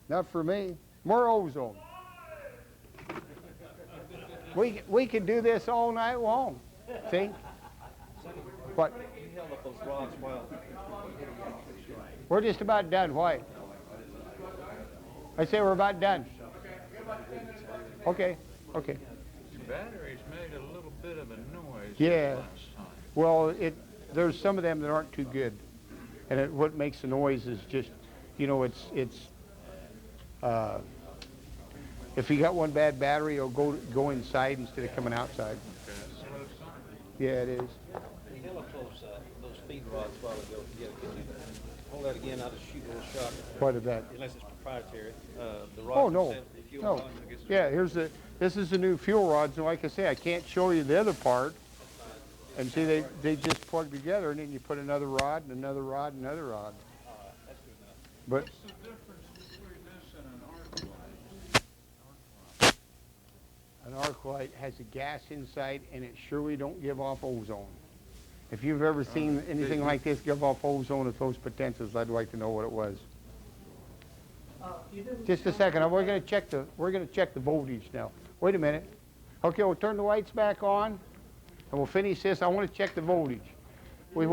Not for me. More ozone. We can do this all night long. See? What? You held up those rods while. We're just about done. Why? I say we're about done. Okay. Okay. Batteries made a little bit of a noise. Yeah. Last time. Well, there's some of them that aren't too good, and what makes the noise is just, you know, it's if you got one bad battery, it'll go inside instead of coming outside. Okay, that's slow sign. Yeah, it is. You held up those feed rods a while ago. Could you hold that again? I'll just shoot a little shot. What of that? Unless it's proprietary. The rods Oh no, themselves, the fuel no. rods, I guess. Yeah, this is the new fuel rods, and like I say, I can't show you the other part. And see, they just plug together, and then you put another rod, and another rod, and another rod. That's good enough. But What's the difference between this and an arc light? an arc light has a gas inside, and it surely don't give off ozone. If you've ever seen anything like this give off ozone at those potentials, I'd like to know what it was. Just a second, we're going to check the voltage now. Wait a minute. Okay, we'll turn the lights back on, and we'll finish this. I want to check the voltage. You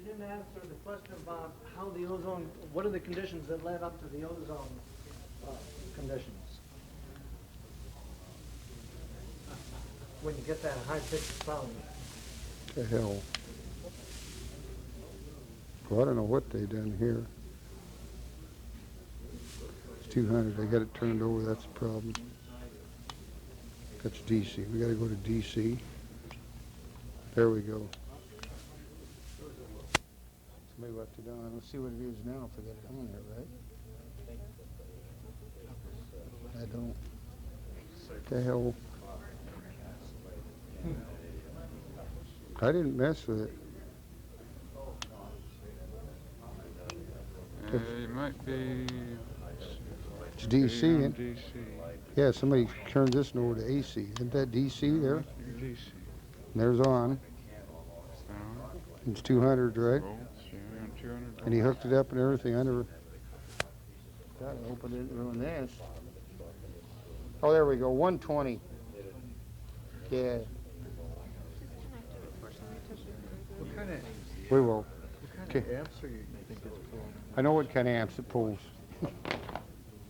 didn't answer the question about how the ozone, what are the conditions that led up to the ozone conditions? When you get that high-pitched sound. The hell. Well, I don't know what they done here. It's 200. I got it turned over. That's the problem. That's DC. We got to go to DC. There we go. Somebody left it on. Let's see what it is now if I get it on there, right? I don't. What the hell? I didn't mess with it. It might be. It's DC. And DC. yeah, somebody turned this over to AC. Isn't that DC there? DC. And there's on. It's 200, right? Volts, yeah, 200. And he hooked it up and everything. I never. God, I hope I didn't ruin this. Oh, there we go. 120. Yeah. What kind of, We will. what kind of amps are you think it's pulling? I know what kind of amps it pulls.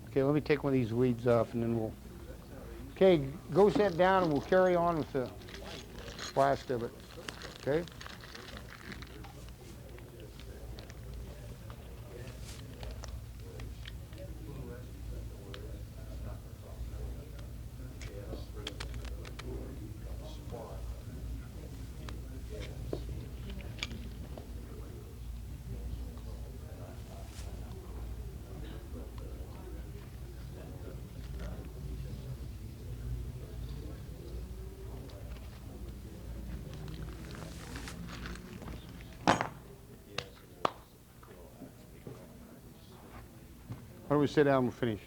Okay, let me take one of these weeds off and then we'll... Okay, go sit down and we'll carry on with the last of it. Okay? Why don't we sit down and we'll finish?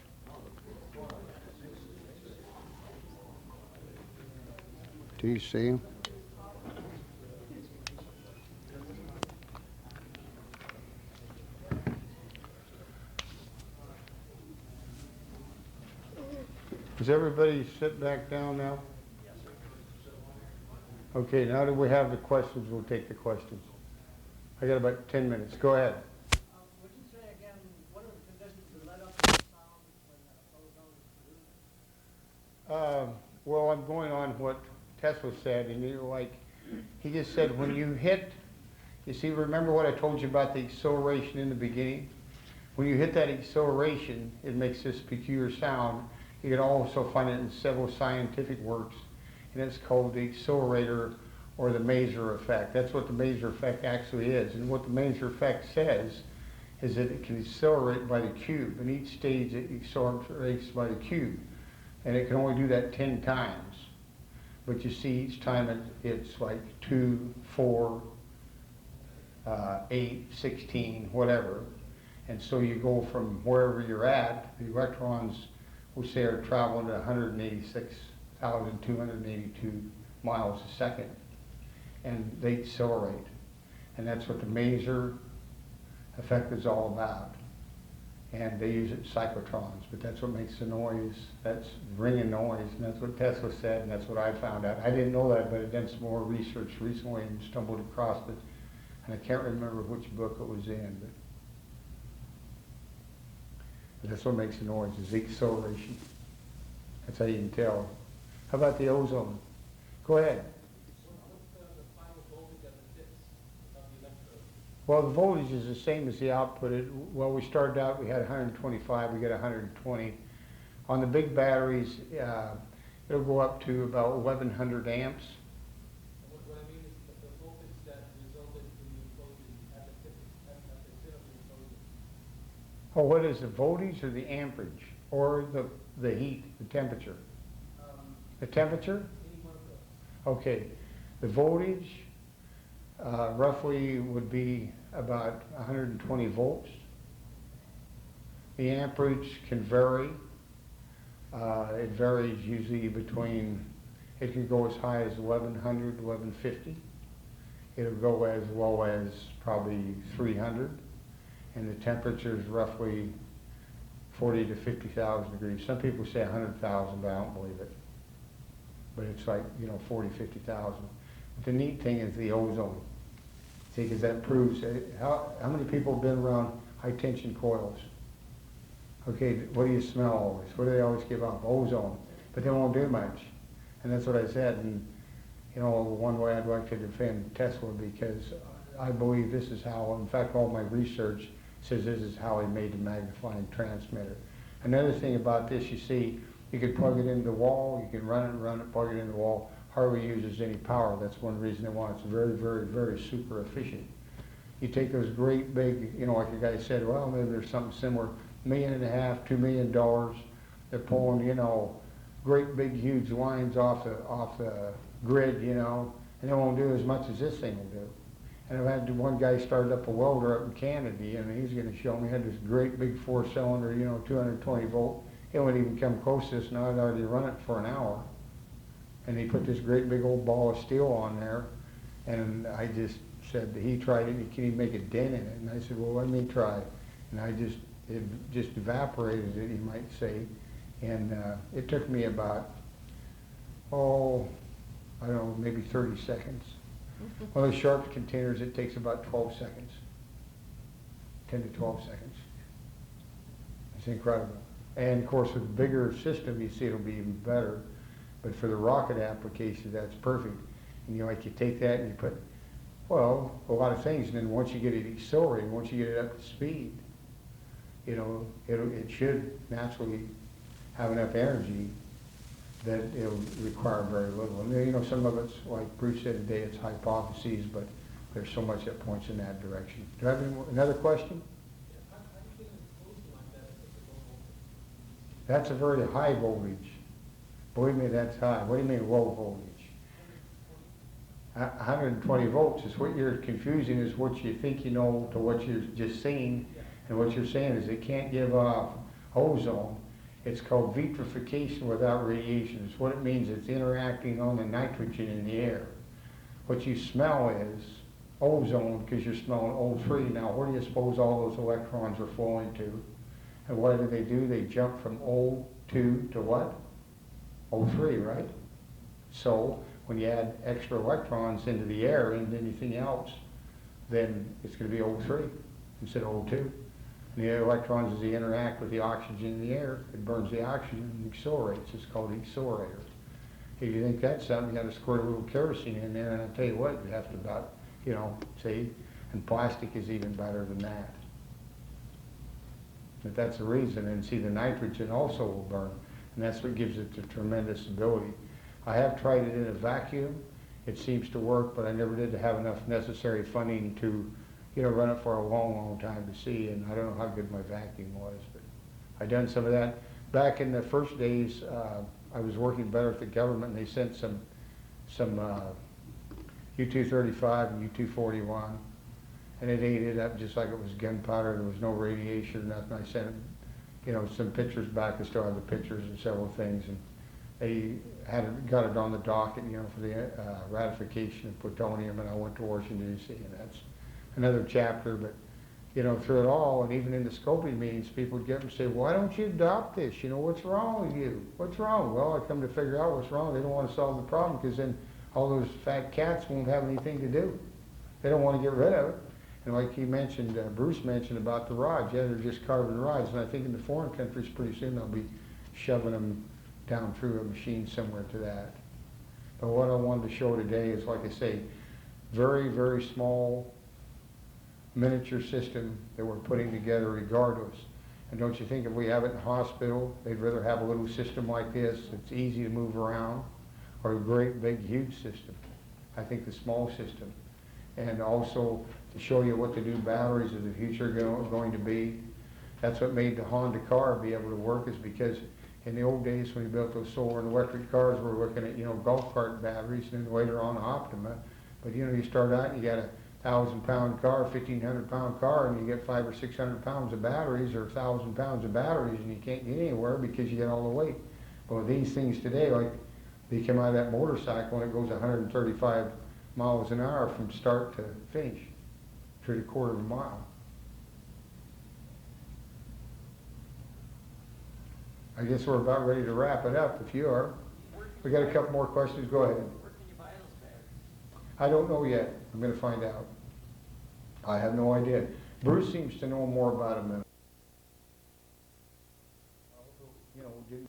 Do you see him? Does everybody sit back down now? Okay, now that we have the questions, we'll take the questions. I got about 10 minutes. Go ahead. Would you say again, what are the conditions that led up to the sound when ozone is produced? Well, I'm going on what Tesla said, and he just said when you hit, you see, remember what I told you about the acceleration in the beginning? When you hit that acceleration, it makes this peculiar sound. You can also find it in several scientific works, and it's called the accelerator or the maser effect. That's what the maser effect actually is. And what the maser effect says is that it can accelerate by the cube. In each stage, it accelerates by the cube. And it can only do that 10 times. But you see, each time it's like 2, 4, 8, 16, whatever. And so you go from wherever you're at, the electrons, we say, are traveling at 186,282 miles a second. And they accelerate. And that's what the maser effect is all about. And they use it in cyclotrons, but that's what makes the noise. That's ringing noise, and that's what Tesla said, and that's what I found out. I didn't know that, but I've done some more research recently and stumbled across it. And I can't remember which book it was in, but that's what makes the noise, is the acceleration. That's how you can tell. How about the ozone? Go ahead. Well, the voltage is the same as the output. Well, we started out, we had 125, we got 120. On the big batteries, it'll go up to about 1,100 amps. What I mean is the voltage that resulted in the implosion at the tip of the implosion. Oh, what is the voltage or the amperage? Or the heat, the temperature? The temperature? Any one of those. Okay. The voltage roughly would be about 120 volts. The amperage can vary. It varies usually between, it can go as high as 1,100, 1,150. it'll go as low as probably 300, and the temperature is roughly 40 to 50,000 degrees. Some people say 100,000, but I don't believe it. But it's like, 40, 50,000. But the neat thing is the ozone. See, because that proves, how many people have been around high tension coils? Okay, what do you smell always? What do they always give off? Ozone. But they won't do much. And that's what I said. And, one way I'd like to defend Tesla, because I believe this is how, in fact, all my research says this is how he made the magnifying transmitter. Another thing about this, you see, you can plug it into the wall, you can run it, plug it in the wall, hardly uses any power. That's one reason they want it. It's very, very, very super efficient. You take those great big, like the guy said, well, maybe there's something similar, $1.5 million, $2 million, they're pulling, great big huge lines off the grid, and they won't do as much as this thing will do. And I've had one guy started up a welder up in Canada, and he's going to show me, he had this great big 4-cylinder, 220 volt. It wouldn't even come close to this, and I'd already run it for an hour. And he put this great big old ball of steel on there, and I just said, he tried it, and he can't even make a dent in it. And I said, well, let me try. And it just evaporated it, you might say. And it took me about, I don't know, maybe 30 seconds. One of the sharp containers, it takes about 12 seconds. 10 to 12 seconds. It's incredible. And of course, with a bigger system, you see it'll be even better. But for the rocket application, that's perfect. And you take that and you put, a lot of things. And then once you get it accelerating, once you get it up to speed, it should naturally have enough energy that it'll require very little. And some of it's, like Bruce said today, it's hypotheses, but there's so much that points in that direction. Do I have another question? How do you get an explosion like that at such a low voltage? That's a very high voltage. Believe me, that's high. What do you mean low voltage? 120 volts is what you're confusing, is what you think you know to what you're just seeing. And what you're saying is it can't give off ozone. It's called vitrification without radiation. It's what it means. It's interacting on the nitrogen in the air. What you smell is ozone, because you're smelling O3. Now, where do you suppose all those electrons are flowing to? And what do? They jump from O2 to what? O3, right? So when you add extra electrons into the air and anything else, then it's going to be O3 instead of O2. And the electrons, as they interact with the oxygen in the air, it burns the oxygen and accelerates. It's called an accelerator. If you think that's something, you got to squirt a little kerosene in there, and I'll tell you what, you have to about, see, and plastic is even better than that. But that's the reason. And see, the nitrogen also will burn, and that's what gives it the tremendous ability. I have tried it in a vacuum. It seems to work, but I never did have enough necessary funding to run it for a long, long time to see, and I don't know how good my vacuum was, but I done some of that. Back in the first days, I was working better with the government, and they sent some U-235 and U-241, and it ate it up just like it was gunpowder. There was no radiation or nothing. I sent some pictures back. I still have the pictures and several things, and they got it on the docket, for the ratification of plutonium, and I went to Washington, D.C., and that's another chapter. But through it all, and even in the scoping meetings, people would get up and say, why don't you adopt this? What's wrong with you? What's wrong? Well, I come to figure out what's wrong. They don't want to solve the problem, because then all those fat cats won't have anything to do. They don't want to get rid of it. And like he mentioned, Bruce mentioned about the rods. Yeah, they're just carbon rods. And I think in the foreign countries pretty soon they'll be shoving them down through a machine similar to that. But what I wanted to show today is, like I say, very, very small miniature system that we're putting together regardless. And don't you think if we have it in a hospital, they'd rather have a little system like this that's easy to move around, or a great big huge system? I think the small system. And also to show you what the new batteries of the future are going to be. That's what made the Honda car be able to work, is because in the old days when we built those solar and electric cars, we were looking at golf cart batteries, and then later on Optima. But you start out and you got a 1,000-pound car, 1,500-pound car, and you get 500 or 600 pounds of batteries, or 1,000 pounds of batteries, and you can't get anywhere because you get all the weight. But with these things today, like they come out of that motorcycle and it goes 135 miles an hour from start to finish, to the quarter of a mile. I guess we're about ready to wrap it up, if you are. We got a couple more questions, go ahead. Where can you buy those batteries? I don't know yet, I'm gonna find out. I have no idea. Bruce seems to know more about them than, you know, didn't